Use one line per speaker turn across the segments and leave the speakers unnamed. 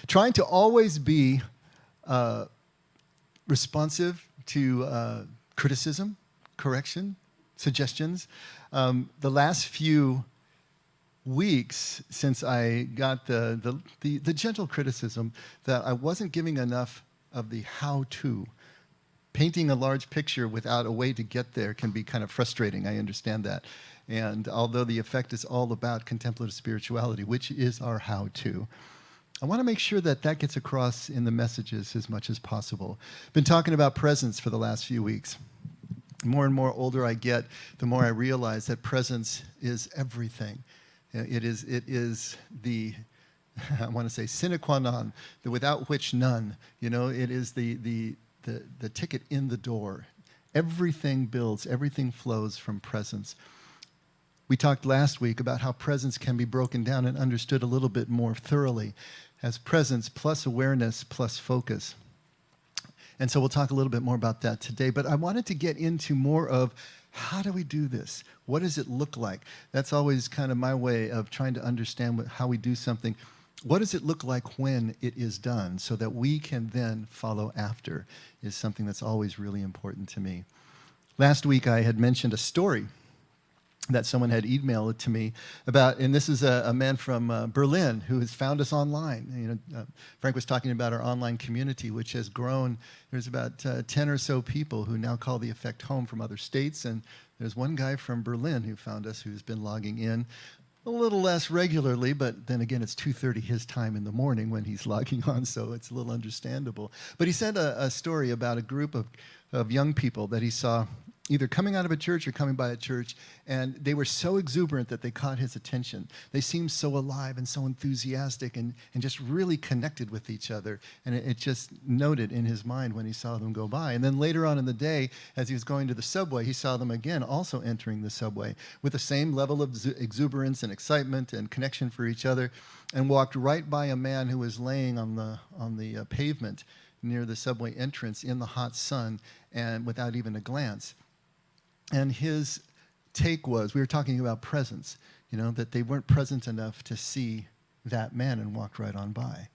Trying to always be responsive to criticism, correction, suggestions. The last few weeks since I got the gentle criticism that I wasn't giving enough of the how-to. Painting a large picture without a way to get there can be kind of frustrating. I understand that. And although the effect is all about contemplative spirituality, which is our how-to, I want to make sure that that gets across in the messages as much as possible. Been talking about presence for the last few weeks. The more and more older I get, the more I realize that presence is everything. It is the, I want to say, sine qua non, the without which none. You know, it is the ticket in the door. Everything builds, everything flows from presence. We talked last week about how presence can be broken down and understood a little bit more thoroughly as presence plus awareness plus focus. And so we'll talk a little bit more about that today. But I wanted to get into more of how do we do this? What does it look like? That's always kind of my way of trying to understand how we do something. What does it look like when it is done so that we can then follow after is something that's always really important to me. Last week I had mentioned a story that someone had emailed to me about, and this is a man from Berlin who has found us online. You know, Frank was talking about our online community, which has grown. There's about 10 or so people who now call the effect home from other states, and there's one guy from Berlin who found us who's been logging in a little less regularly, but then again, it's 2:30 his time in the morning when he's logging on, so it's a little understandable. But he said a story about a group of young people that he saw either coming out of a church or coming by a church, and they were so exuberant that they caught his attention. They seemed so alive and so enthusiastic and just really connected with each other, and it just noted in his mind when he saw them go by. And then later on in the day, as he was going to the subway, he saw them again also entering the subway with the same level of exuberance and excitement and connection for each other, and walked right by a man who was laying on the pavement near the subway entrance in the hot sun and without even a glance. And his take was, we were talking about presence, you know, that they weren't present enough to see that man and walked right on by.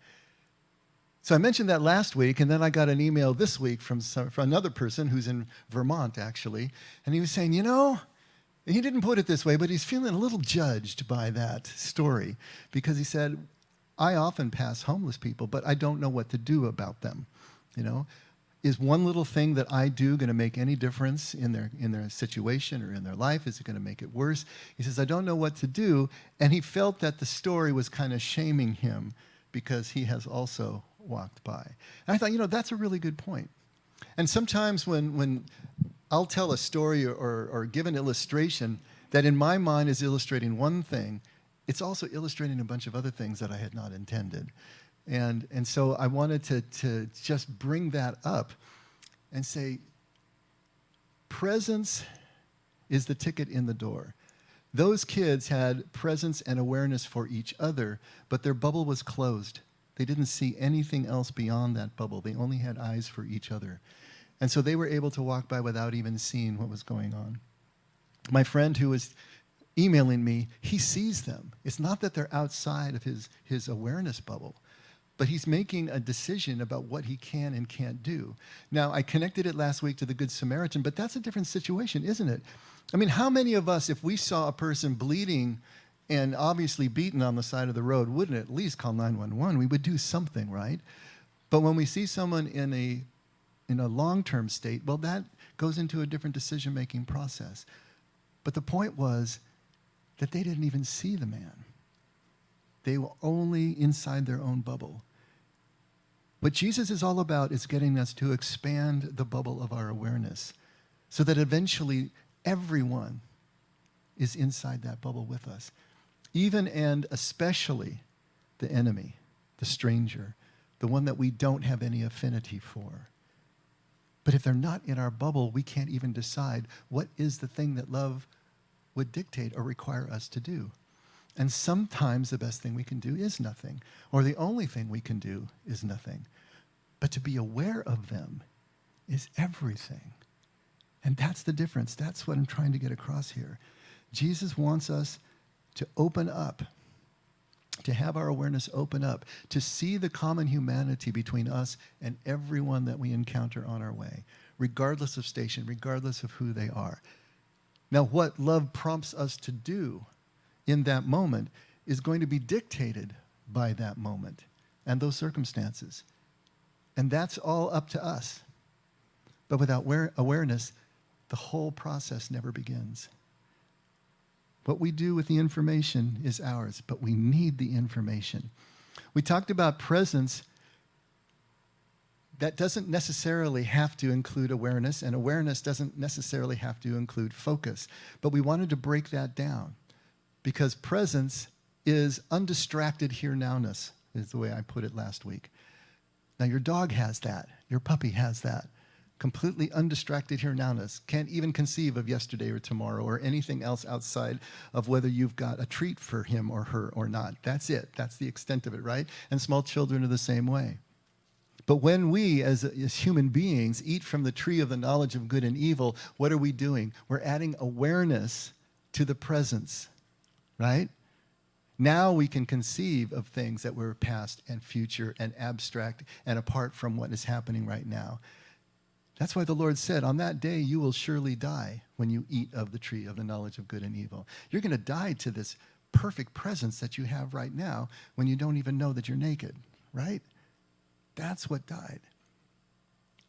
So I mentioned that last week, and then I got an email this week from another person who's in Vermont, actually, and he was saying, you know, he didn't put it this way, but he's feeling a little judged by that story because he said, I often pass homeless people, but I don't know what to do about them, you know. Is one little thing that I do going to make any difference in their situation or in their life? Is it going to make it worse? He says, I don't know what to do. And he felt that the story was kind of shaming him because he has also walked by. And I thought, you know, that's a really good point. And sometimes when I'll tell a story or give an illustration that in my mind is illustrating one thing, it's also illustrating a bunch of other things that I had not intended. And so I wanted to just bring that up and say, presence is the ticket in the door. Those kids had presence and awareness for each other, but their bubble was closed. They didn't see anything else beyond that bubble. They only had eyes for each other. And so they were able to walk by without even seeing what was going on. My friend who was emailing me, he sees them. It's not that they're outside of his awareness bubble, but he's making a decision about what he can and can't do. Now, I connected it last week to the Good Samaritan, but that's a different situation, isn't it? I mean, how many of us, if we saw a person bleeding and obviously beaten on the side of the road, wouldn't at least call 911? We would do something, right? But when we see someone in a long-term state, well, that goes into a different decision-making process. But the point was that they didn't even see the man. They were only inside their own bubble. What Jesus is all about is getting us to expand the bubble of our awareness so that eventually everyone is inside that bubble with us, even and especially the enemy, the stranger, the one that we don't have any affinity for. But if they're not in our bubble, we can't even decide what is the thing that love would dictate or require us to do. And sometimes the best thing we can do is nothing, or the only thing we can do is nothing. But to be aware of them is everything. And that's the difference. That's what I'm trying to get across here. Jesus wants us to open up, to have our awareness open up, to see the common humanity between us and everyone that we encounter on our way, regardless of station, regardless of who they are. Now, what love prompts us to do in that moment is going to be dictated by that moment and those circumstances. And that's all up to us. But without awareness, the whole process never begins. What we do with the information is ours, but we need the information. We talked about presence. That doesn't necessarily have to include awareness, and awareness doesn't necessarily have to include focus. But we wanted to break that down because presence is undistracted here-nowness, is the way I put it last week. Now, your dog has that. Your puppy has that. Completely undistracted here-nowness. Can't even conceive of yesterday or tomorrow or anything else outside of whether you've got a treat for him or her or not. That's it. That's the extent of it, right? And small children are the same way. But when we, as human beings, eat from the tree of the knowledge of good and evil, what are we doing? We're adding awareness to the presence, right? Now we can conceive of things that were past and future and abstract and apart from what is happening right now. That's why the Lord said, on that day you will surely die when you eat of the tree of the knowledge of good and evil. You're going to die to this perfect presence that you have right now when you don't even know that you're naked, right? That's what died.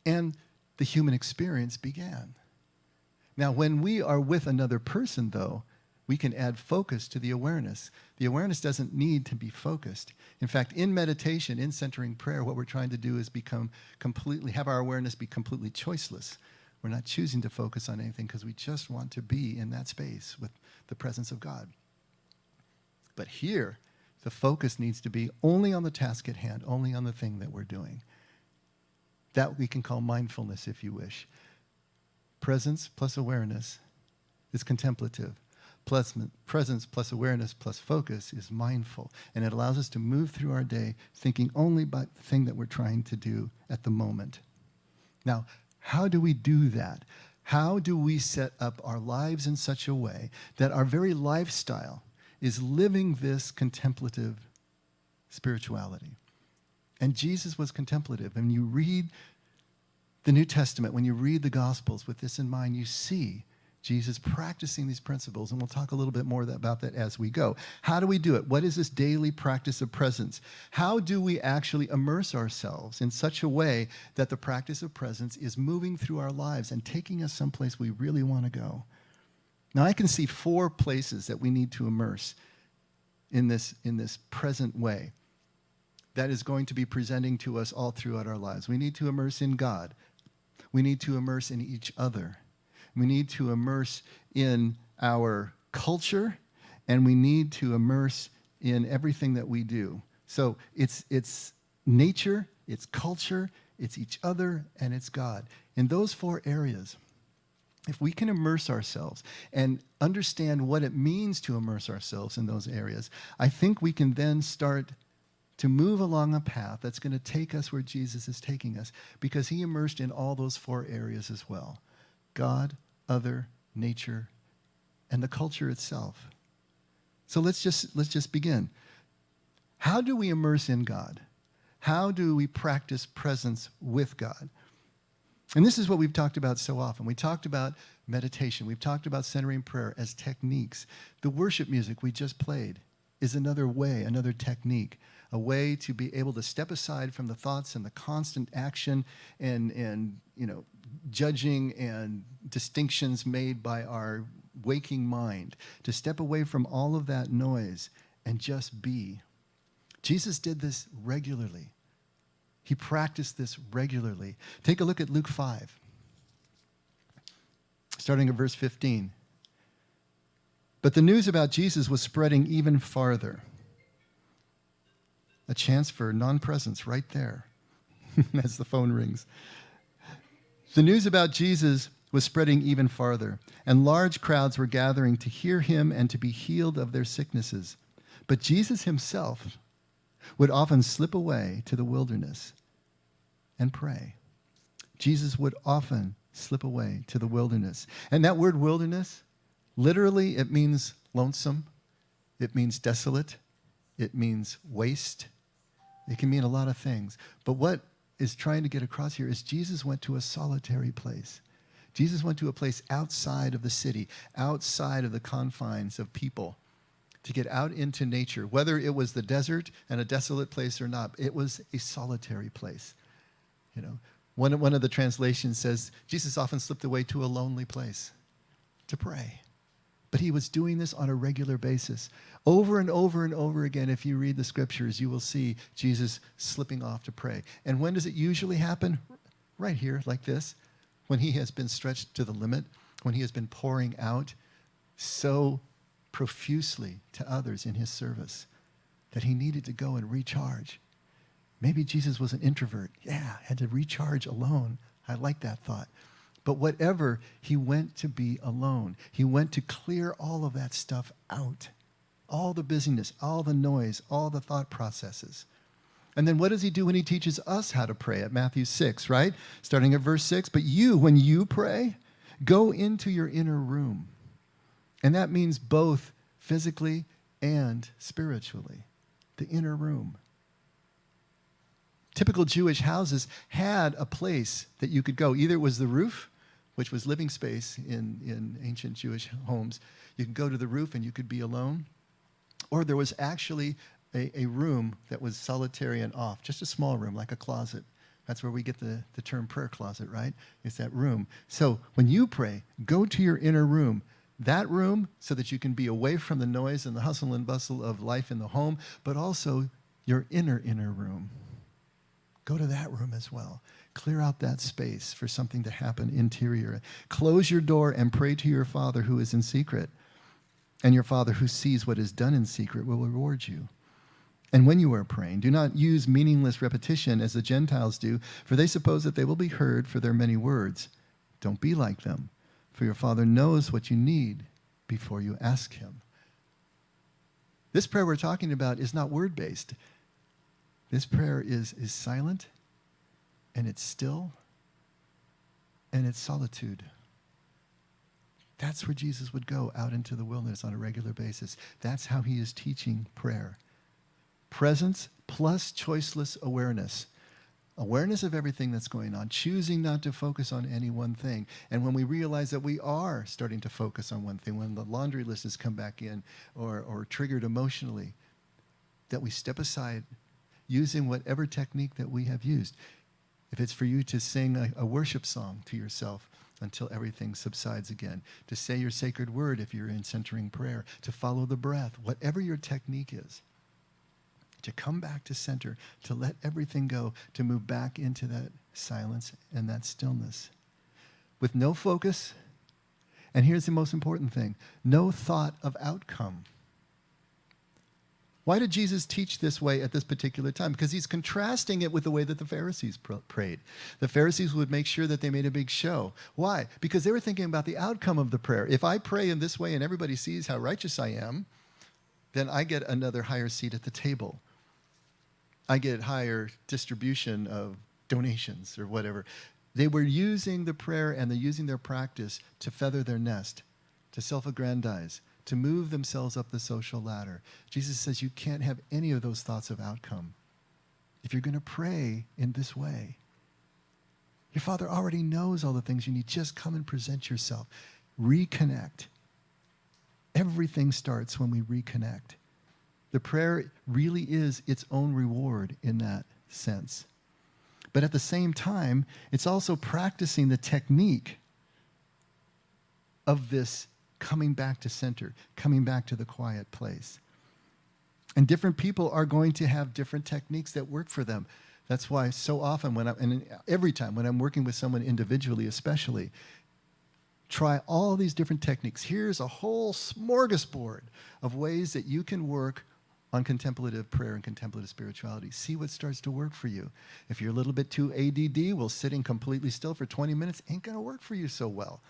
And the human experience began. Now, when we are with another person, though, we can add focus to the awareness. The awareness doesn't need to be focused. In fact, in meditation, in centering prayer, what we're trying to do is have our awareness be completely choiceless. We're not choosing to focus on anything because we just want to be in that space with the presence of God. But here, the focus needs to be only on the task at hand, only on the thing that we're doing. That we can call mindfulness, if you wish. Presence plus awareness is contemplative. Presence plus awareness plus focus is mindful. And it allows us to move through our day thinking only about the thing that we're trying to do at the moment. Now, how do we do that? How do we set up our lives in such a way that our very lifestyle is living this contemplative spirituality? And Jesus was contemplative. And you read the New Testament, when you read the Gospels with this in mind, you see Jesus practicing these principles, and we'll talk a little bit more about that as we go. How do we do it? What is this daily practice of presence? How do we actually immerse ourselves in such a way that the practice of presence is moving through our lives and taking us someplace we really want to go? Now, I can see 4 places that we need to immerse in this present way that is going to be presenting to us all throughout our lives. We need to immerse in God. We need to immerse in each other. We need to immerse in our culture, and we need to immerse in everything that we do. So it's nature, it's culture, it's each other, and it's God. In those 4 areas, if we can immerse ourselves and understand what it means to immerse ourselves in those areas, I think we can then start to move along a path that's going to take us where Jesus is taking us, because he immersed in all those 4 areas as well. God, other, nature, and the culture itself. So let's just begin. How do we immerse in God? How do we practice presence with God? And this is what we've talked about so often. We talked about meditation. We've talked about centering prayer as techniques. The worship music we just played is another way, another technique, a way to be able to step aside from the thoughts and the constant action and judging and distinctions made by our waking mind, to step away from all of that noise and just be. Jesus did this regularly. He practiced this regularly. Take a look at Luke 5, starting at verse 15. But the news about Jesus was spreading even farther. A chance for non-presence right there as the phone rings. The news about Jesus was spreading even farther, and large crowds were gathering to hear him and to be healed of their sicknesses. But Jesus himself would often slip away to the wilderness and pray. Jesus would often slip away to the wilderness. And that word wilderness, literally, it means lonesome. It means desolate. It means waste. It can mean a lot of things. But what is trying to get across here is Jesus went to a solitary place. Jesus went to a place outside of the city, outside of the confines of people, to get out into nature. Whether it was the desert and a desolate place or not, it was a solitary place. You know, one of the translations says Jesus often slipped away to a lonely place to pray. But he was doing this on a regular basis. Over and over and over again, if you read the scriptures, you will see Jesus slipping off to pray. And when does it usually happen? Right here, like this. When he has been stretched to the limit, when he has been pouring out so profusely to others in his service that he needed to go and recharge. Maybe Jesus was an introvert. Yeah, had to recharge alone. I like that thought. But whatever, he went to be alone. He went to clear all of that stuff out. All the busyness, all the noise, all the thought processes. And then what does he do when he teaches us how to pray at Matthew 6, right? Starting at verse 6. But you, when you pray, go into your inner room. And that means both physically and spiritually. The inner room. Typical Jewish houses had a place that you could go. Either it was the roof, which was living space in ancient Jewish homes. You could go to the roof and you could be alone. Or there was actually a room that was solitary and off, just a small room, like a closet. That's where we get the term prayer closet, right? It's that room. So when you pray, go to your inner room. That room so that you can be away from the noise and the hustle and bustle of life in the home, but also your inner room. Go to that room as well. Clear out that space for something to happen interior. Close your door and pray to your Father who is in secret. And your Father who sees what is done in secret will reward you. And when you are praying, do not use meaningless repetition as the Gentiles do, for they suppose that they will be heard for their many words. Don't be like them, for your Father knows what you need before you ask him. This prayer we're talking about is not word-based. This prayer is silent, and it's still, and it's solitude. That's where Jesus would go out into the wilderness on a regular basis. That's how he is teaching prayer. Presence plus choiceless awareness. Awareness of everything that's going on, choosing not to focus on any one thing. And when we realize that we are starting to focus on one thing, when the laundry list has come back in or triggered emotionally, that we step aside using whatever technique that we have used. If it's for you to sing a worship song to yourself until everything subsides again, to say your sacred word if you're in centering prayer, to follow the breath, whatever your technique is, to come back to center, to let everything go, to move back into that silence and that stillness. With no focus, and here's the most important thing, no thought of outcome. Why did Jesus teach this way at this particular time? Because he's contrasting it with the way that the Pharisees prayed. The Pharisees would make sure that they made a big show. Why? Because they were thinking about the outcome of the prayer. If I pray in this way and everybody sees how righteous I am, then I get another higher seat at the table. I get higher distribution of donations or whatever. They were using the prayer and they're using their practice to feather their nest, to self-aggrandize, to move themselves up the social ladder. Jesus says you can't have any of those thoughts of outcome. If you're going to pray in this way, your Father already knows all the things you need. Just come and present yourself. Reconnect. Everything starts when we reconnect. The prayer really is its own reward in that sense. But at the same time, it's also practicing the technique of this coming back to center, coming back to the quiet place. And different people are going to have different techniques that work for them. That's why so often and every time when I'm working with someone individually especially, try all these different techniques. Here's a whole smorgasbord of ways that you can work on contemplative prayer and contemplative spirituality. See what starts to work for you. If you're a little bit too ADD, well, sitting completely still for 20 minutes ain't going to work for you so well.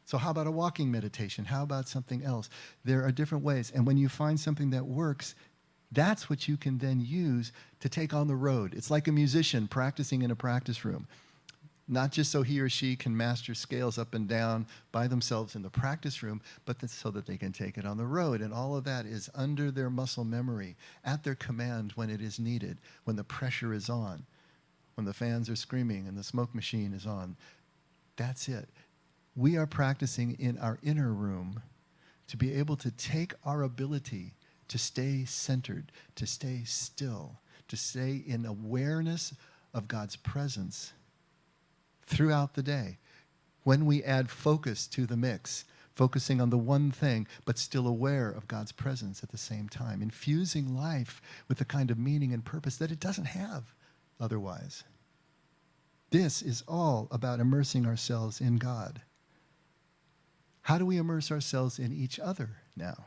So how about a walking meditation? How about something else? There are different ways. And when you find something that works, that's what you can then use to take on the road. It's like a musician practicing in a practice room. not just so he or she can master scales up and down by themselves in the practice room, but so that they can take it on the road. And all of that is under their muscle memory, at their command when it is needed, when the pressure is on, when the fans are screaming and the smoke machine is on. That's it. We are practicing in our inner room to be able to take our ability to stay centered, to stay still, to stay in awareness of God's presence throughout the day. When we add focus to the mix, focusing on the one thing, but still aware of God's presence at the same time, infusing life with the kind of meaning and purpose that it doesn't have otherwise. This is all about immersing ourselves in God. How do we immerse ourselves in each other now?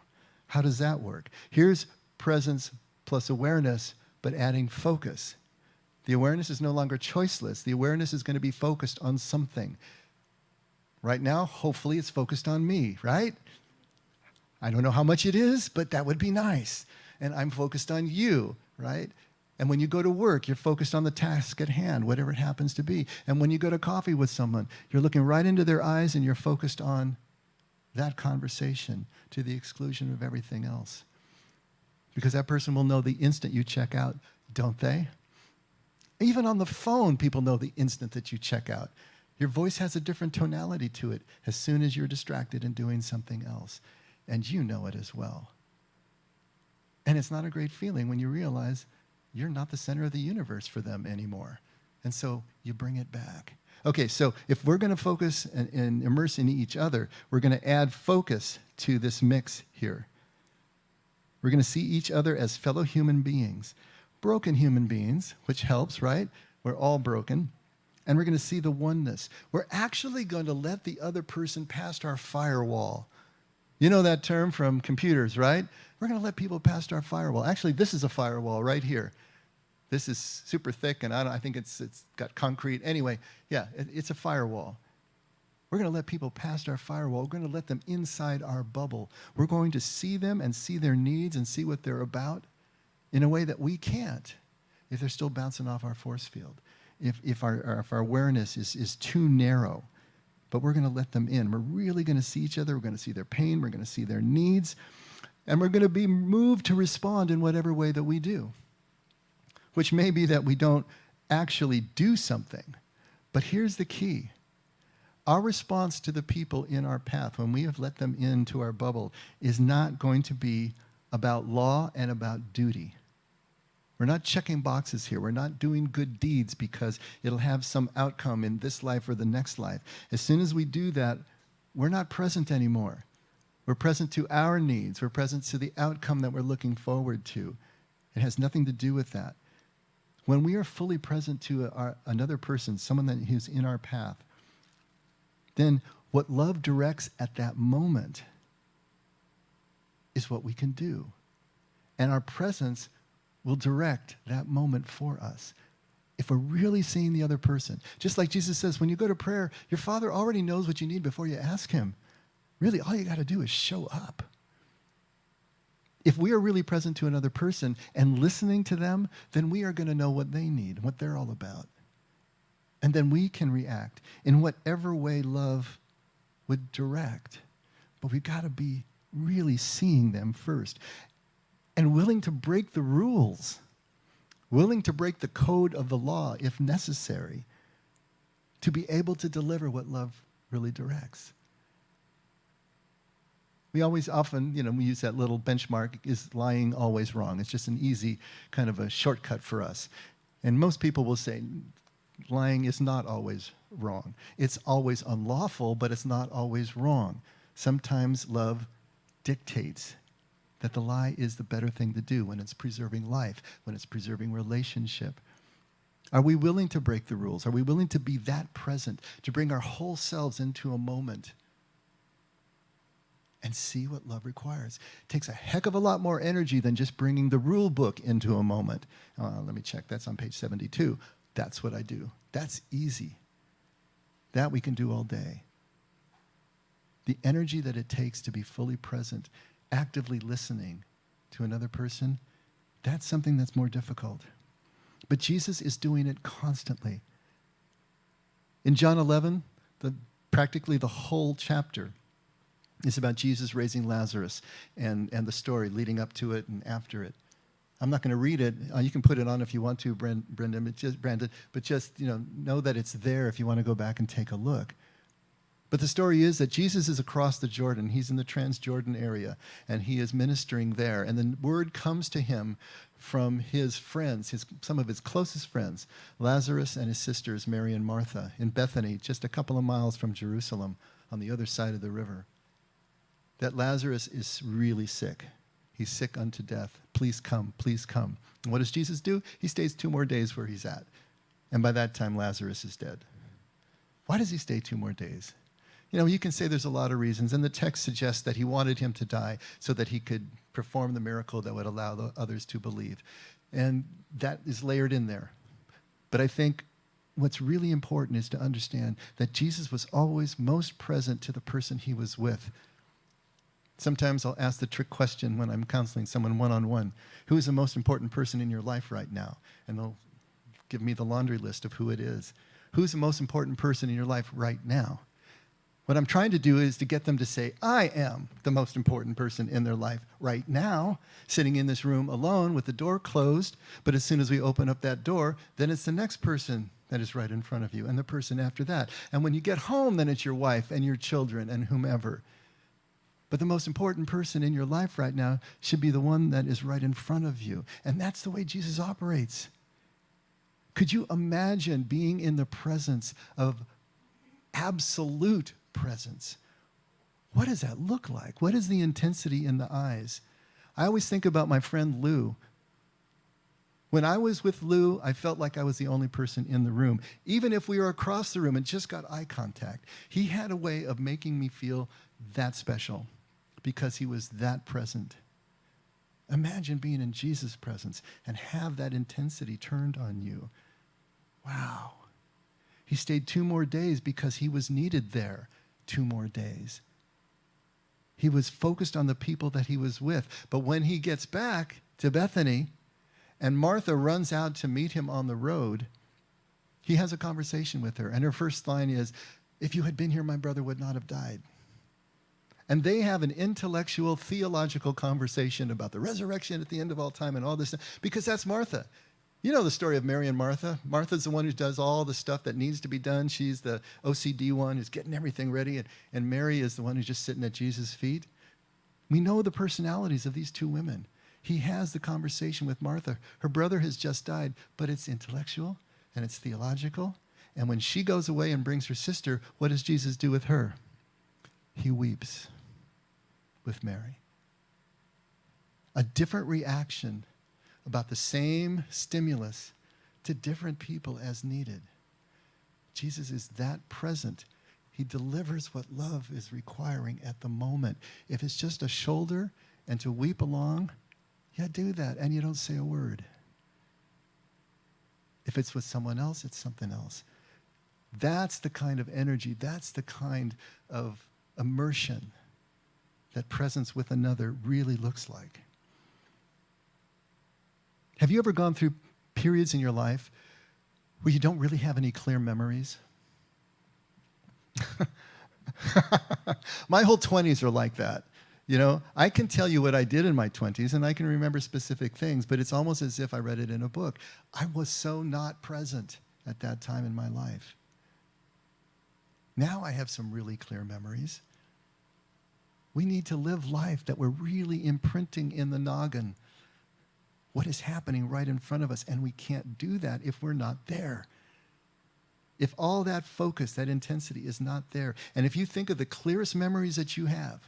How does that work? Here's presence plus awareness, but adding focus. The awareness is no longer choiceless. The awareness is going to be focused on something. Right now, hopefully it's focused on me, right? I don't know how much it is, but that would be nice. And I'm focused on you, right? And when you go to work, you're focused on the task at hand, whatever it happens to be. And when you go to coffee with someone, you're looking right into their eyes and you're focused on that conversation to the exclusion of everything else. Because that person will know the instant you check out, don't they? Even on the phone, people know the instant that you check out. Your voice has a different tonality to it as soon as you're distracted and doing something else. And you know it as well. And it's not a great feeling when you realize you're not the center of the universe for them anymore. And so you bring it back. Okay, so if we're going to focus and immerse in each other, we're going to add focus to this mix here. We're going to see each other as fellow human beings. Broken human beings, which helps, right? We're all broken. And we're going to see the oneness. We're actually going to let the other person past our firewall. You know that term from computers, right? We're going to let people past our firewall. Actually, this is a firewall right here. This is super thick, and I think it's got concrete. Anyway, yeah, it's a firewall. We're going to let people past our firewall. We're going to let them inside our bubble. We're going to see them and see their needs and see what they're about in a way that we can't if they're still bouncing off our force field, if our awareness is too narrow. But we're going to let them in. We're really going to see each other. We're going to see their pain. We're going to see their needs. And we're going to be moved to respond in whatever way that we do, which may be that we don't actually do something. But here's the key. Our response to the people in our path, when we have let them into our bubble, is not going to be about law and about duty. We're not checking boxes here. We're not doing good deeds because it'll have some outcome in this life or the next life. As soon as we do that, we're not present anymore. We're present to our needs. We're present to the outcome that we're looking forward to. It has nothing to do with that. When we are fully present to another person, someone who's in our path, then what love directs at that moment is what we can do. And our presence will direct that moment for us. If we're really seeing the other person, just like Jesus says, when you go to prayer, your Father already knows what you need before you ask him. Really, all you got to do is show up. If we are really present to another person and listening to them, then we are going to know what they need, what they're all about. And then we can react in whatever way love would direct. But we've got to be really seeing them first and willing to break the rules, willing to break the code of the law if necessary, to be able to deliver what love really directs. We often, we use that little benchmark, is lying always wrong? It's just an easy kind of a shortcut for us. And most people will say, lying is not always wrong. It's always unlawful, but it's not always wrong. Sometimes love dictates that the lie is the better thing to do when it's preserving life, when it's preserving relationship. Are we willing to break the rules? Are we willing to be that present, to bring our whole selves into a moment and see what love requires? It takes a heck of a lot more energy than just bringing the rule book into a moment. Let me check. That's on page 72. That's what I do. That's easy. That we can do all day. The energy that it takes to be fully present, actively listening to another person, that's something that's more difficult. But Jesus is doing it constantly. In John 11, practically the whole chapter is about Jesus raising Lazarus and the story leading up to it and after it. I'm not going to read it. You can put it on if you want to, Brandon, but just know that it's there if you want to go back and take a look. But the story is that Jesus is across the Jordan. He's in the Transjordan area, and he is ministering there. And the word comes to him from his friends, some of his closest friends, Lazarus and his sisters, Mary and Martha, in Bethany, just a couple of miles from Jerusalem on the other side of the river, that Lazarus is really sick. He's sick unto death. Please come, please come. And what does Jesus do? He stays 2 more days where he's at. And by that time, Lazarus is dead. Why does he stay 2 more days? You can say there's a lot of reasons, and the text suggests that he wanted him to die so that he could perform the miracle that would allow the others to believe. And that is layered in there. But I think what's really important is to understand that Jesus was always most present to the person he was with. Sometimes I'll ask the trick question when I'm counseling someone one-on-one. Who is the most important person in your life right now? And they'll give me the laundry list of who it is. Who's the most important person in your life right now? What I'm trying to do is to get them to say, I am the most important person in their life right now, sitting in this room alone with the door closed. But as soon as we open up that door, then it's the next person that is right in front of you and the person after that. And when you get home, then it's your wife and your children and whomever. But the most important person in your life right now should be the one that is right in front of you. And that's the way Jesus operates. Could you imagine being in the presence of absolute presence? What does that look like? What is the intensity in the eyes? I always think about my friend Lou. When I was with Lou, I felt like I was the only person in the room. Even if we were across the room and just got eye contact, he had a way of making me feel that special because he was that present. Imagine being in Jesus' presence and have that intensity turned on you. Wow. He stayed 2 more days because he was needed there 2 more days. He was focused on the people that he was with. But when he gets back to Bethany and Martha runs out to meet him on the road, he has a conversation with her. And her first line is, if you had been here, my brother would not have died. And they have an intellectual, theological conversation about the resurrection at the end of all time and all this stuff, because that's Martha. You know the story of Mary and Martha. Martha's the one who does all the stuff that needs to be done. She's the OCD one who's getting everything ready. And Mary is the one who's just sitting at Jesus' feet. We know the personalities of these 2 women. He has the conversation with Martha. Her brother has just died, but it's intellectual and it's theological. And when she goes away and brings her sister, what does Jesus do with her? He weeps with Mary. A different reaction about the same stimulus to different people as needed. Jesus is that present. He delivers what love is requiring at the moment. If it's just a shoulder and to weep along, yeah, do that, and you don't say a word. If it's with someone else, it's something else. That's the kind of energy, that's the kind of immersion that presence with another really looks like. Have you ever gone through periods in your life where you don't really have any clear memories? My whole 20s are like that. I can tell you what I did in my 20s, and I can remember specific things, but it's almost as if I read it in a book. I was so not present at that time in my life. Now I have some really clear memories. We need to live life that we're really imprinting in the noggin what is happening right in front of us, and we can't do that if we're not there. If all that focus, that intensity is not there, and if you think of the clearest memories that you have,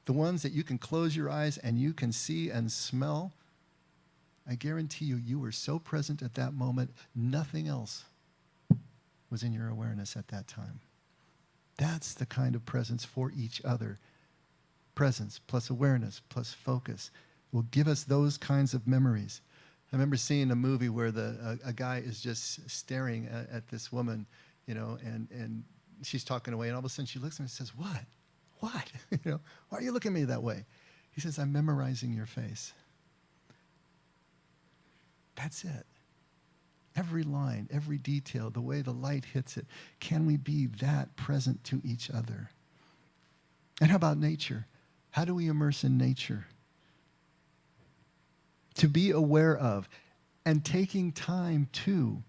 the ones that you can close your eyes and you can see and smell, I guarantee you were so present at that moment, nothing else was in your awareness at that time. That's the kind of presence for each other. Presence plus awareness plus focus will give us those kinds of memories. I remember seeing a movie where a guy is just staring at this woman, and she's talking away, and all of a sudden she looks at him and says, "What? What? Why are you looking at me that way?" He says, "I'm memorizing your face." That's it. Every line, every detail, the way the light hits it. Can we be that present to each other? And how about nature? How do we immerse in nature? To be aware of and taking time to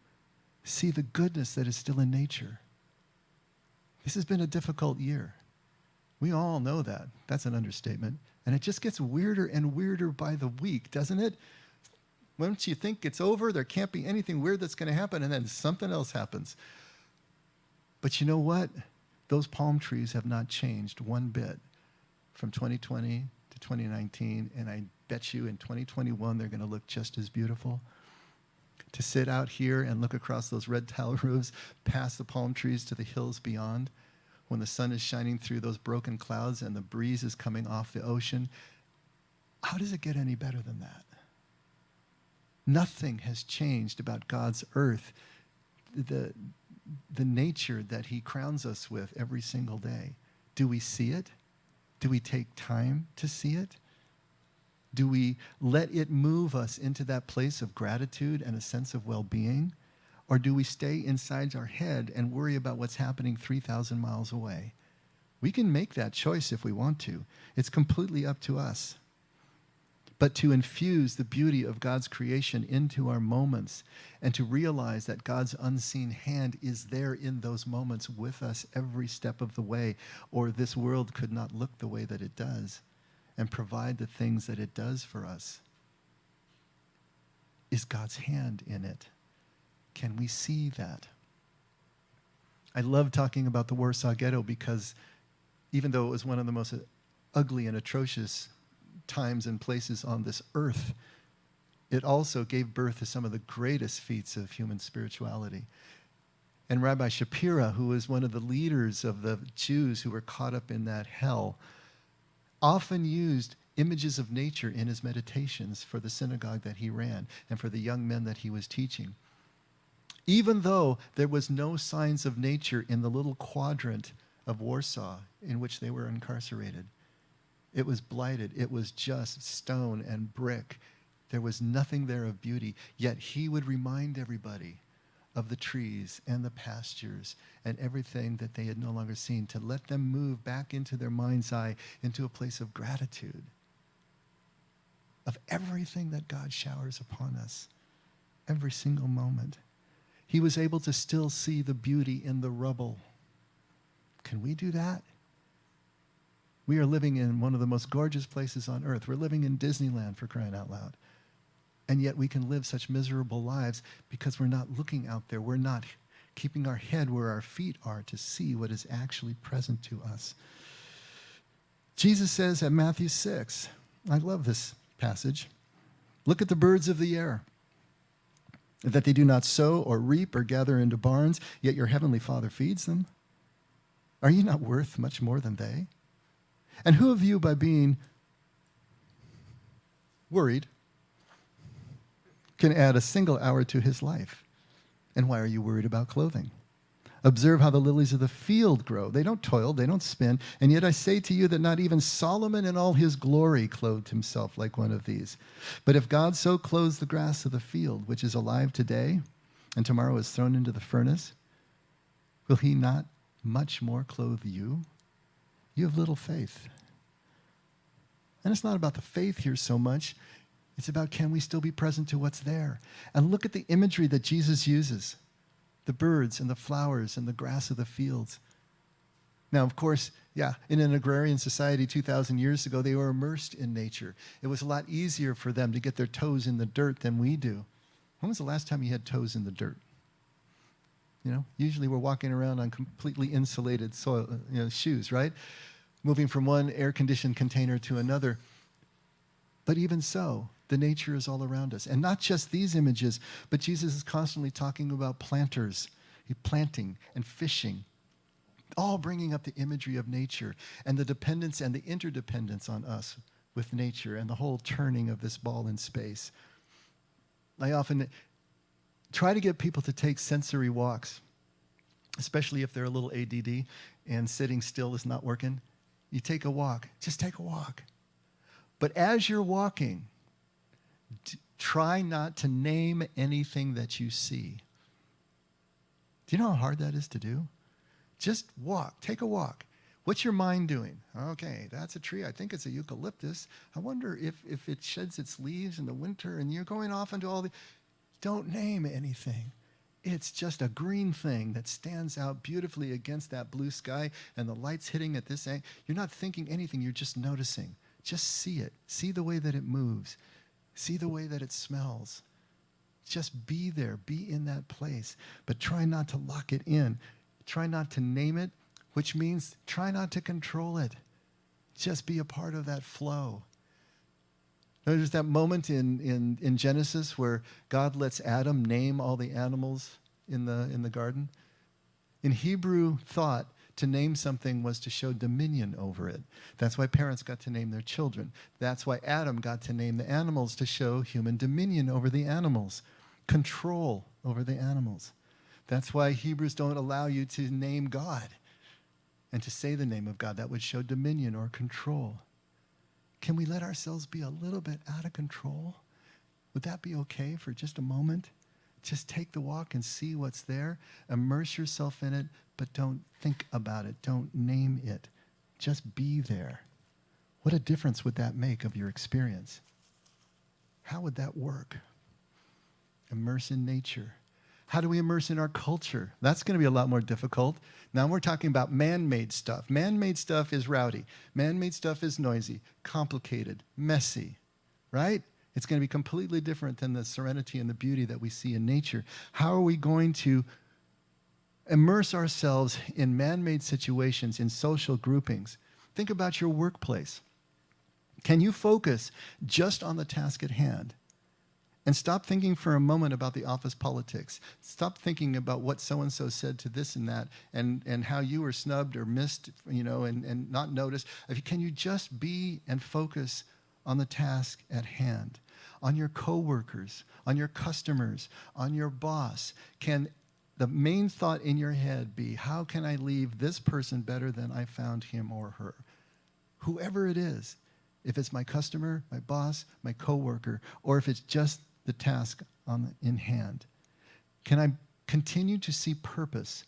see the goodness that is still in nature. This has been a difficult year. We all know that. That's an understatement. And it just gets weirder and weirder by the week, doesn't it? Once you think it's over, there can't be anything weird that's going to happen, and then something else happens. But you know what? Those palm trees have not changed one bit from 2020 to 2019, and I bet you in 2021 they're going to look just as beautiful. To sit out here and look across those red tile roofs, past the palm trees to the hills beyond, when the sun is shining through those broken clouds and the breeze is coming off the ocean, how does it get any better than that? Nothing has changed about God's earth, the nature that he crowns us with every single day. Do we see it? Do we take time to see it? Do we let it move us into that place of gratitude and a sense of well-being? Or do we stay inside our head and worry about what's happening 3,000 miles away? We can make that choice if we want to. It's completely up to us. But to infuse the beauty of God's creation into our moments and to realize that God's unseen hand is there in those moments with us every step of the way, or this world could not look the way that it does and provide the things that it does for us. Is God's hand in it? Can we see that? I love talking about the Warsaw Ghetto because even though it was one of the most ugly and atrocious times and places on this earth, it also gave birth to some of the greatest feats of human spirituality. And Rabbi Shapira, who was one of the leaders of the Jews who were caught up in that hell, often used images of nature in his meditations for the synagogue that he ran and for the young men that he was teaching. Even though there was no signs of nature in the little quadrant of Warsaw in which they were incarcerated, it was blighted. It was just stone and brick. There was nothing there of beauty. Yet he would remind everybody of the trees and the pastures and everything that they had no longer seen, to let them move back into their mind's eye, into a place of gratitude of everything that God showers upon us, every single moment. He was able to still see the beauty in the rubble. Can we do that? We are living in one of the most gorgeous places on earth. We're living in Disneyland, for crying out loud. And yet we can live such miserable lives because we're not looking out there. We're not keeping our head where our feet are to see what is actually present to us. Jesus says at Matthew 6, I love this passage, look at the birds of the air, that they do not sow or reap or gather into barns, yet your heavenly Father feeds them. Are you not worth much more than they? And who of you, by being worried, can add a single hour to his life? And why are you worried about clothing? Observe how the lilies of the field grow. They don't toil, they don't spin. And yet I say to you that not even Solomon in all his glory clothed himself like one of these. But if God so clothes the grass of the field, which is alive today and tomorrow is thrown into the furnace, will he not much more clothe you? You have little faith. And it's not about the faith here so much. It's about, can we still be present to what's there? And look at the imagery that Jesus uses. The birds and the flowers and the grass of the fields. Now, of course, in an agrarian society 2,000 years ago, they were immersed in nature. It was a lot easier for them to get their toes in the dirt than we do. When was the last time you had toes in the dirt? Usually we're walking around on completely insulated soil, shoes, right? Moving from one air-conditioned container to another. But even so, the nature is all around us. And not just these images, but Jesus is constantly talking about planters, planting and fishing, all bringing up the imagery of nature and the dependence and the interdependence on us with nature and the whole turning of this ball in space. I often try to get people to take sensory walks, especially if they're a little ADD and sitting still is not working. You take a walk. Just take a walk. But as you're walking, Try not to name anything that you see. Do you know how hard that is to do? Just walk. Take a walk. What's your mind doing? Okay, that's a tree. I think it's a eucalyptus. I wonder if it sheds its leaves in the winter, and you're going off into all the... Don't name anything. It's just a green thing that stands out beautifully against that blue sky, and the light's hitting at this angle. You're not thinking anything. You're just noticing. Just see it. See the way that it moves. See the way that it smells. Just be there. Be in that place. But try not to lock it in. Try not to name it, which means try not to control it. Just be a part of that flow. There's that moment in Genesis where God lets Adam name all the animals in the garden. In Hebrew thought, to name something was to show dominion over it. That's why parents got to name their children. That's why Adam got to name the animals, to show human dominion over the animals, control over the animals. That's why Hebrews don't allow you to name God and to say the name of God. That would show dominion or control. Can we let ourselves be a little bit out of control? Would that be okay for just a moment? Just take the walk and see what's there. Immerse yourself in it, but don't think about it. Don't name it. Just be there. What a difference would that make of your experience? How would that work? Immerse in nature. How do we immerse in our culture? That's going to be a lot more difficult. Now we're talking about man-made stuff. Man-made stuff is rowdy. Man-made stuff is noisy, complicated, messy, right? It's going to be completely different than the serenity and the beauty that we see in nature. How are we going to immerse ourselves in man-made situations, in social groupings? Think about your workplace. Can you focus just on the task at hand? And stop thinking for a moment about the office politics. Stop thinking about what so-and-so said to this and that, and how you were snubbed or missed, and not noticed. Can you just be and focus on the task at hand, on your coworkers, on your customers, on your boss? Can the main thought in your head be, how can I leave this person better than I found him or her? Whoever it is, if it's my customer, my boss, my coworker, or if it's just the task in hand. Can I continue to see purpose?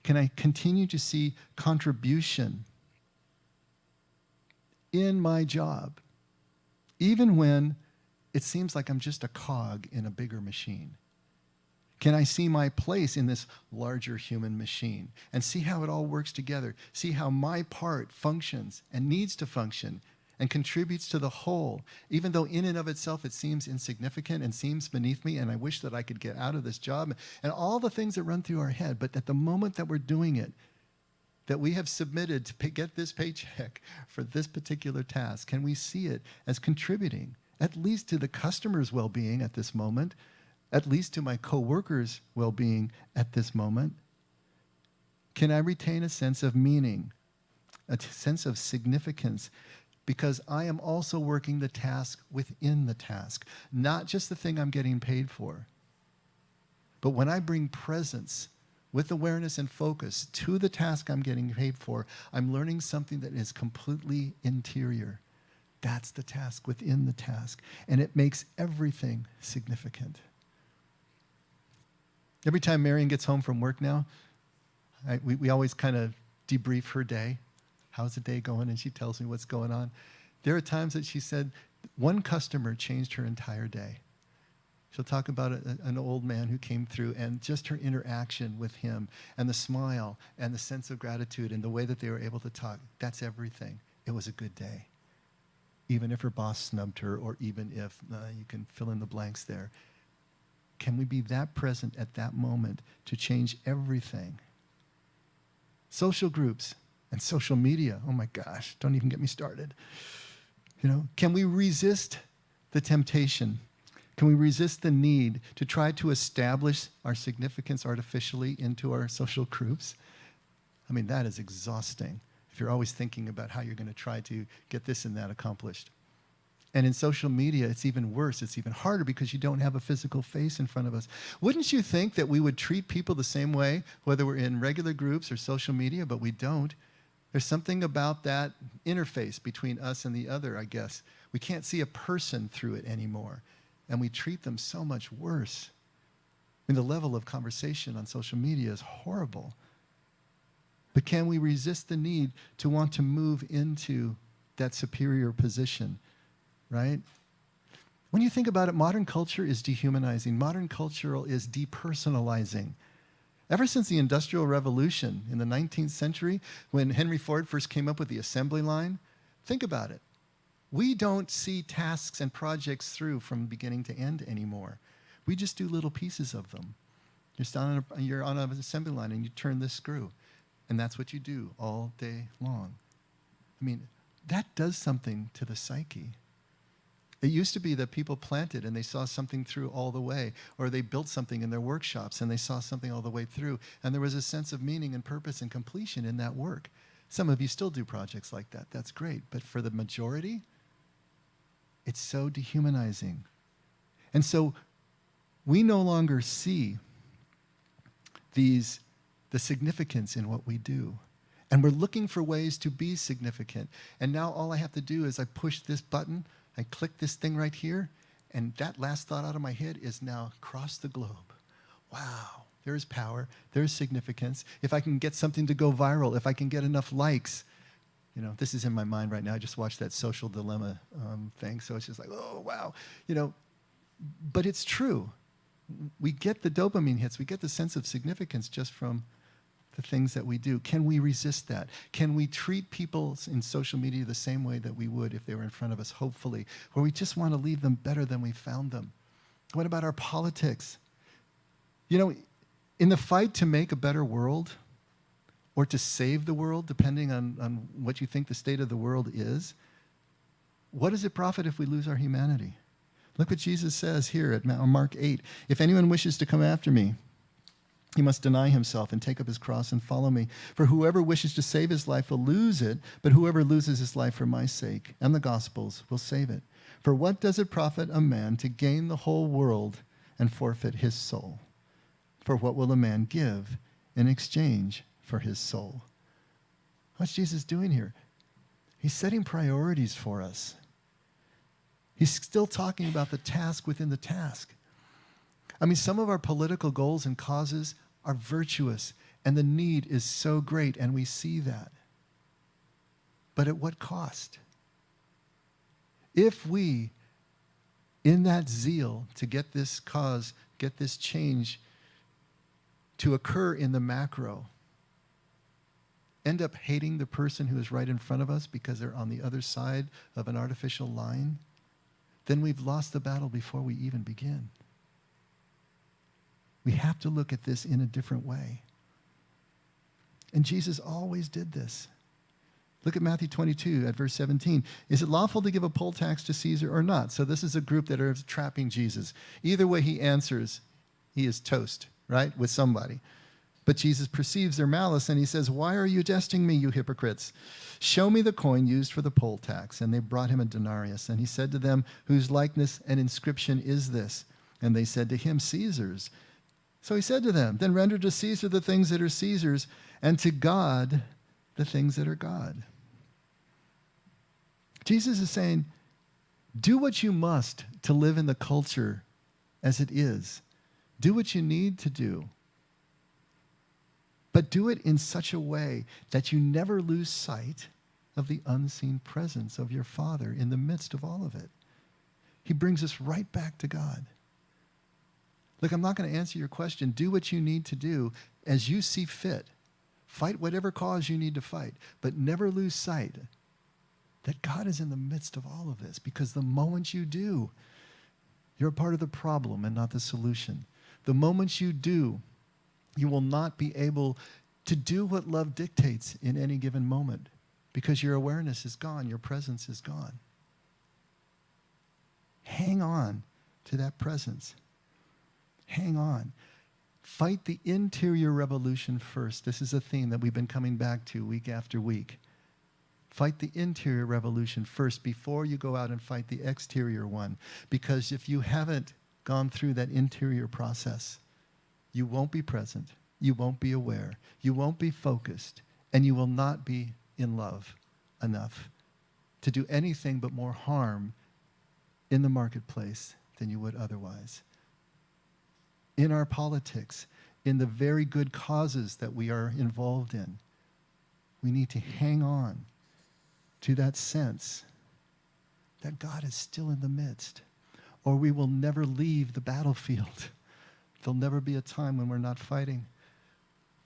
Can I continue to see contribution in my job, even when it seems like I'm just a cog in a bigger machine? Can I see my place in this larger human machine and see how it all works together? See how my part functions and needs to function and contributes to the whole, even though in and of itself it seems insignificant and seems beneath me, and I wish that I could get out of this job, and all the things that run through our head. But at the moment that we're doing it, that we have submitted to get this paycheck for this particular task, can we see it as contributing, at least to the customer's well-being at this moment, at least to my coworkers' well-being at this moment? Can I retain a sense of meaning, a sense of significance, because I am also working the task within the task, not just the thing I'm getting paid for. But when I bring presence with awareness and focus to the task I'm getting paid for, I'm learning something that is completely interior. That's the task within the task, and it makes everything significant. Every time Marion gets home from work now, we always kind of debrief her day. How's the day going? And she tells me what's going on. There are times that she said one customer changed her entire day. She'll talk about an old man who came through, and just her interaction with him and the smile and the sense of gratitude and the way that they were able to talk. That's everything. It was a good day. Even if her boss snubbed her, or even if you can fill in the blanks there. Can we be that present at that moment to change everything? Social groups. And social media, oh my gosh, don't even get me started. Can we resist the temptation? Can we resist the need to try to establish our significance artificially into our social groups? I mean, that is exhausting if you're always thinking about how you're going to try to get this and that accomplished. And in social media, it's even worse. It's even harder because you don't have a physical face in front of us. Wouldn't you think that we would treat people the same way, whether we're in regular groups or social media, but we don't? There's something about that interface between us and the other, I guess. We can't see a person through it anymore. and we treat them so much worse. I mean, the level of conversation on social media is horrible. But can we resist the need to want to move into that superior position, right? When you think about it, modern culture is dehumanizing. Modern culture is depersonalizing. Ever since the Industrial Revolution in the 19th century, when Henry Ford first came up with the assembly line, think about it. We don't see tasks and projects through from beginning to end anymore. We just do little pieces of them. You're on an assembly line and you turn this screw, and that's what you do all day long. I mean, that does something to the psyche. It used to be that people planted and they saw something through all the way, or they built something in their workshops and they saw something all the way through, and there was a sense of meaning and purpose and completion in that work. Some of you still do projects like that. That's great. But for the majority, it's so dehumanizing. And so we no longer see the significance in what we do. And we're looking for ways to be significant. And now all I have to do is I push this button, I click this thing right here, and that last thought out of my head is now across the globe. Wow, there's power, there's significance. If I can get something to go viral, if I can get enough likes, this is in my mind right now. I just watched that Social Dilemma thing, so it's just like, oh, wow. But it's true. We get the dopamine hits, we get the sense of significance just from the things that we do. Can we resist that? Can we treat people in social media the same way that we would if they were in front of us, hopefully, where we just want to leave them better than we found them? What about our politics? In the fight to make a better world, or to save the world, depending on what you think the state of the world is, what does it profit if we lose our humanity? Look what Jesus says here at Mark 8. If anyone wishes to come after me, he must deny himself and take up his cross and follow me. For whoever wishes to save his life will lose it, but whoever loses his life for my sake and the gospel's will save it. For what does it profit a man to gain the whole world and forfeit his soul? For what will a man give in exchange for his soul? What's Jesus doing here? He's setting priorities for us. He's still talking about the task within the task. I mean, some of our political goals and causes are virtuous, and the need is so great, and we see that. But at what cost? If we, in that zeal to get this cause, get this change to occur in the macro, end up hating the person who is right in front of us because they're on the other side of an artificial line, then we've lost the battle before we even begin. We have to look at this in a different way. And Jesus always did this. Look at Matthew 22 at verse 17. Is it lawful to give a poll tax to Caesar or not? So this is a group that are trapping Jesus. Either way he answers, he is toast, right, with somebody. But Jesus perceives their malice, and he says, why are you testing me, you hypocrites? Show me the coin used for the poll tax. And they brought him a denarius. And he said to them, whose likeness and inscription is this? And they said to him, Caesar's. So he said to them, then render to Caesar the things that are Caesar's, and to God the things that are God. Jesus is saying, do what you must to live in the culture as it is. Do what you need to do. But do it in such a way that you never lose sight of the unseen presence of your Father in the midst of all of it. He brings us right back to God. Look, I'm not going to answer your question. Do what you need to do as you see fit. Fight whatever cause you need to fight, but never lose sight that God is in the midst of all of this, because the moment you do, you're a part of the problem and not the solution. The moment you do, you will not be able to do what love dictates in any given moment, because your awareness is gone, your presence is gone. Hang on to that presence. Hang on. Fight the interior revolution first. This is a theme that we've been coming back to week after week. Fight the interior revolution first before you go out and fight the exterior one. Because if you haven't gone through that interior process, you won't be present, you won't be aware, you won't be focused, and you will not be in love enough to do anything but more harm in the marketplace than you would otherwise. In our politics, in the very good causes that we are involved in, we need to hang on to that sense that God is still in the midst, or we will never leave the battlefield. There'll never be a time when we're not fighting.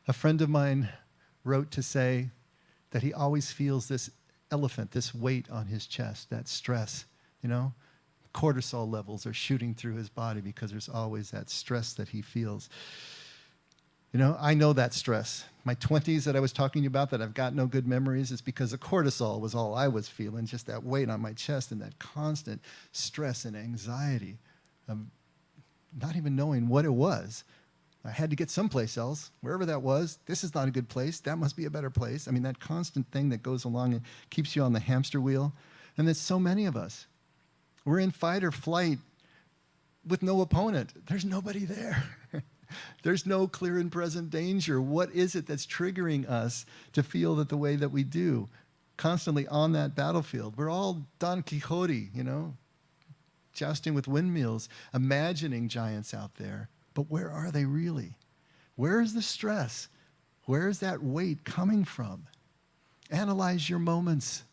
A friend of mine wrote to say that he always feels this elephant, this weight on his chest, that stress, cortisol levels are shooting through his body because there's always that stress that he feels. I know that stress. My 20s that I was talking about that I've got no good memories is because the cortisol was all I was feeling, just that weight on my chest and that constant stress and anxiety of not even knowing what it was. I had to get someplace else, wherever that was. This is not a good place. That must be a better place. I mean, that constant thing that goes along and keeps you on the hamster wheel. And there's so many of us. We're in fight or flight with no opponent. There's nobody there. There's no clear and present danger. What is it that's triggering us to feel that the way that we do? Constantly on that battlefield. We're all Don Quixote, jousting with windmills, imagining giants out there. But where are they really? Where is the stress? Where is that weight coming from? Analyze your moments.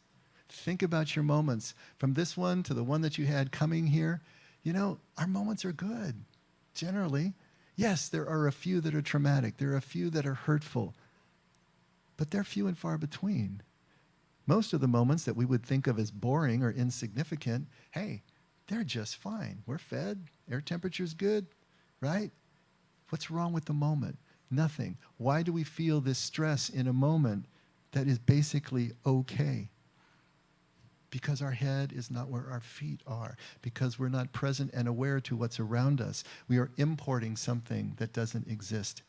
Think about your moments. From this one to the one that you had coming here, our moments are good, generally. Yes, there are a few that are traumatic. There are a few that are hurtful. But they're few and far between. Most of the moments that we would think of as boring or insignificant, hey, they're just fine. We're fed. Air temperature's good, right? What's wrong with the moment? Nothing. Why do we feel this stress in a moment that is basically okay? Because our head is not where our feet are, because we're not present and aware to what's around us. We are importing something that doesn't exist.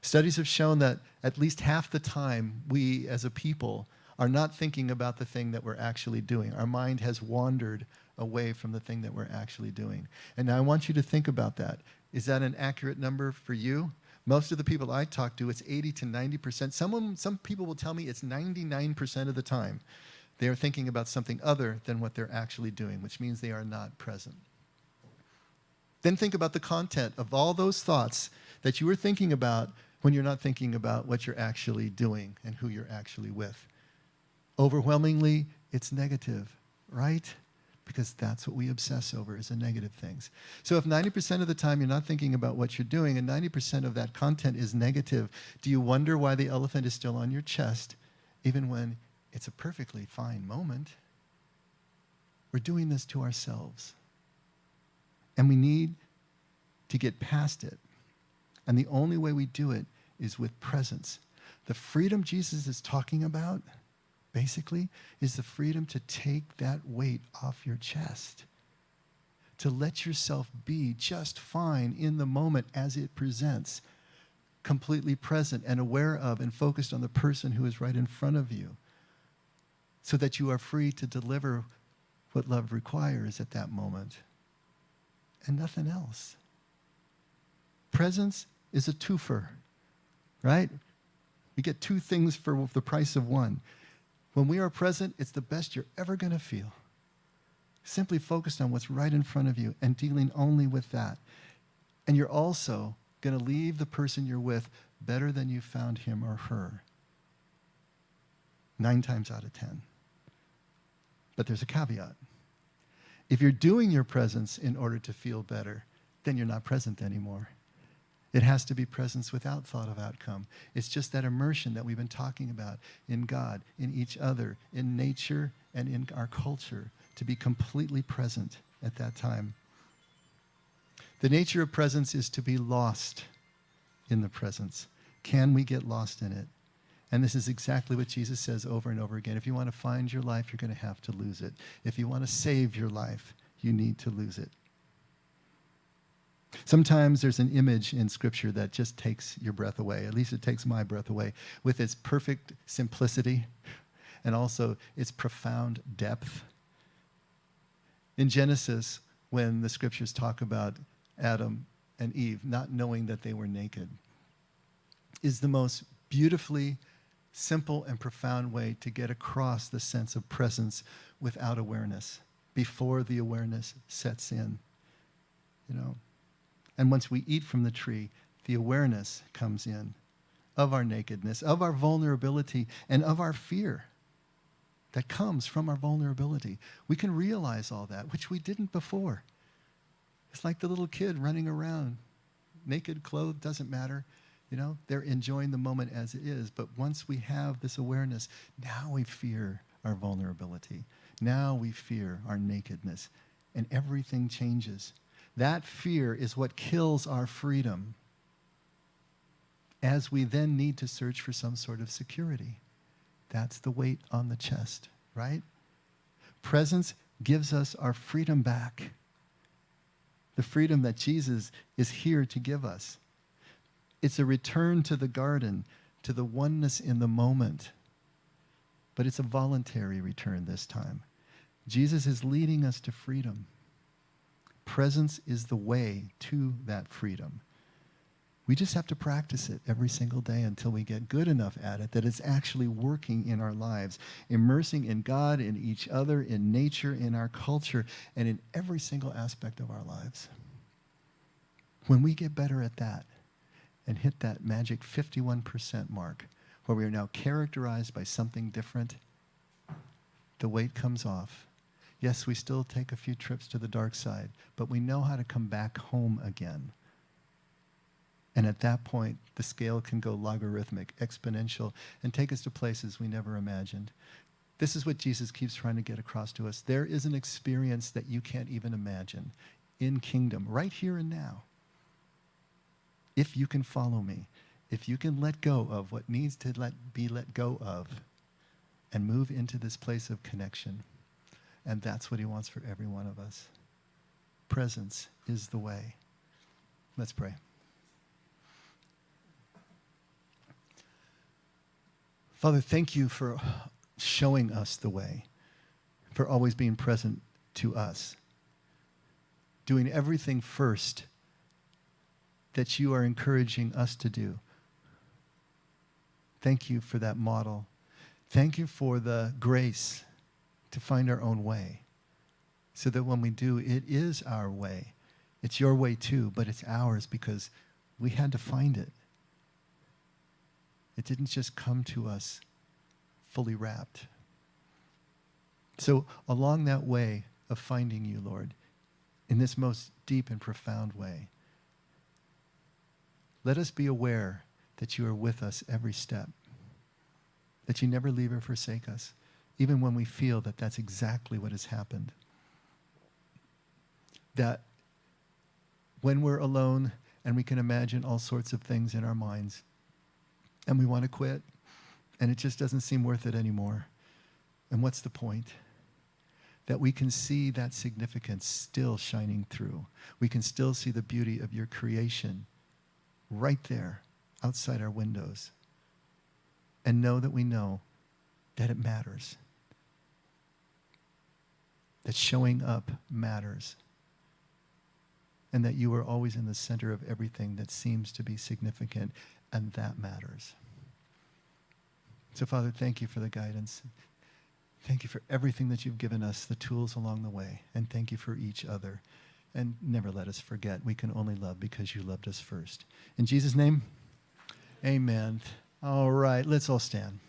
Studies have shown that at least half the time we as a people are not thinking about the thing that we're actually doing. Our mind has wandered away from the thing that we're actually doing. And now I want you to think about that. Is that an accurate number for you? Most of the people I talk to, it's 80 to 90%. Some people will tell me it's 99% of the time. They are thinking about something other than what they're actually doing, which means they are not present. Then think about the content of all those thoughts that you were thinking about when you're not thinking about what you're actually doing and who you're actually with. Overwhelmingly, it's negative, right? Because that's what we obsess over, is the negative things. So if 90% of the time you're not thinking about what you're doing and 90% of that content is negative, do you wonder why the elephant is still on your chest, even when it's a perfectly fine moment? We're doing this to ourselves. And we need to get past it. And the only way we do it is with presence. The freedom Jesus is talking about, basically, is the freedom to take that weight off your chest. To let yourself be just fine in the moment as it presents. Completely present and aware of and focused on the person who is right in front of you. So that you are free to deliver what love requires at that moment. And nothing else. Presence is a twofer, right? We get two things for the price of one. When we are present, it's the best you're ever going to feel. Simply focused on what's right in front of you and dealing only with that. And you're also going to leave the person you're with better than you found him or her. 9 times out of 10. But there's a caveat. If you're doing your presence in order to feel better, then you're not present anymore. It has to be presence without thought of outcome. It's just that immersion that we've been talking about in God, in each other, in nature, and in our culture, to be completely present at that time. The nature of presence is to be lost in the presence. Can we get lost in it? And this is exactly what Jesus says over and over again. If you want to find your life, you're going to have to lose it. If you want to save your life, you need to lose it. Sometimes there's an image in Scripture that just takes your breath away. At least it takes my breath away, with its perfect simplicity and also its profound depth. In Genesis, when the Scriptures talk about Adam and Eve not knowing that they were naked, is the most beautifully simple and profound way to get across the sense of presence without awareness, before the awareness sets in. you know. And once we eat from the tree, the awareness comes in of our nakedness, of our vulnerability, and of our fear that comes from our vulnerability. We can realize all that, which we didn't before. It's like the little kid running around, naked, clothed, doesn't matter. You know, they're enjoying the moment as it is. But once we have this awareness, now we fear our vulnerability. Now we fear our nakedness. And everything changes. That fear is what kills our freedom, as we then need to search for some sort of security. That's the weight on the chest, right? Presence gives us our freedom back. The freedom that Jesus is here to give us. It's a return to the garden, to the oneness in the moment. But it's a voluntary return this time. Jesus is leading us to freedom. Presence is the way to that freedom. We just have to practice it every single day until we get good enough at it that it's actually working in our lives, immersing in God, in each other, in nature, in our culture, and in every single aspect of our lives. When we get better at that and hit that magic 51% mark, where we are now characterized by something different, the weight comes off. Yes, we still take a few trips to the dark side, but we know how to come back home again. And at that point, the scale can go logarithmic, exponential, and take us to places we never imagined. This is what Jesus keeps trying to get across to us. There is an experience that you can't even imagine in kingdom, right here and now. If you can follow me, if you can let go of what needs to be let go of and move into this place of connection. And that's what he wants for every one of us. Presence is the way. Let's pray. Father, thank you for showing us the way, for always being present to us, doing everything first that you are encouraging us to do. Thank you for that model. Thank you for the grace to find our own way, so that when we do, it is our way. It's your way too, but it's ours because we had to find it. It didn't just come to us fully wrapped. So along that way of finding you, Lord, in this most deep and profound way, let us be aware that you are with us every step, that you never leave or forsake us, even when we feel that that's exactly what has happened. That when we're alone and we can imagine all sorts of things in our minds, and we want to quit, and it just doesn't seem worth it anymore. And what's the point? That we can see that significance still shining through. We can still see the beauty of your creation right there outside our windows. And know that we know that it matters. That showing up matters. And that you are always in the center of everything that seems to be significant. And that matters. So, Father, thank you for the guidance. Thank you for everything that you've given us, the tools along the way. And thank you for each other. And never let us forget we can only love because you loved us first. In Jesus' name, amen. All right, let's all stand.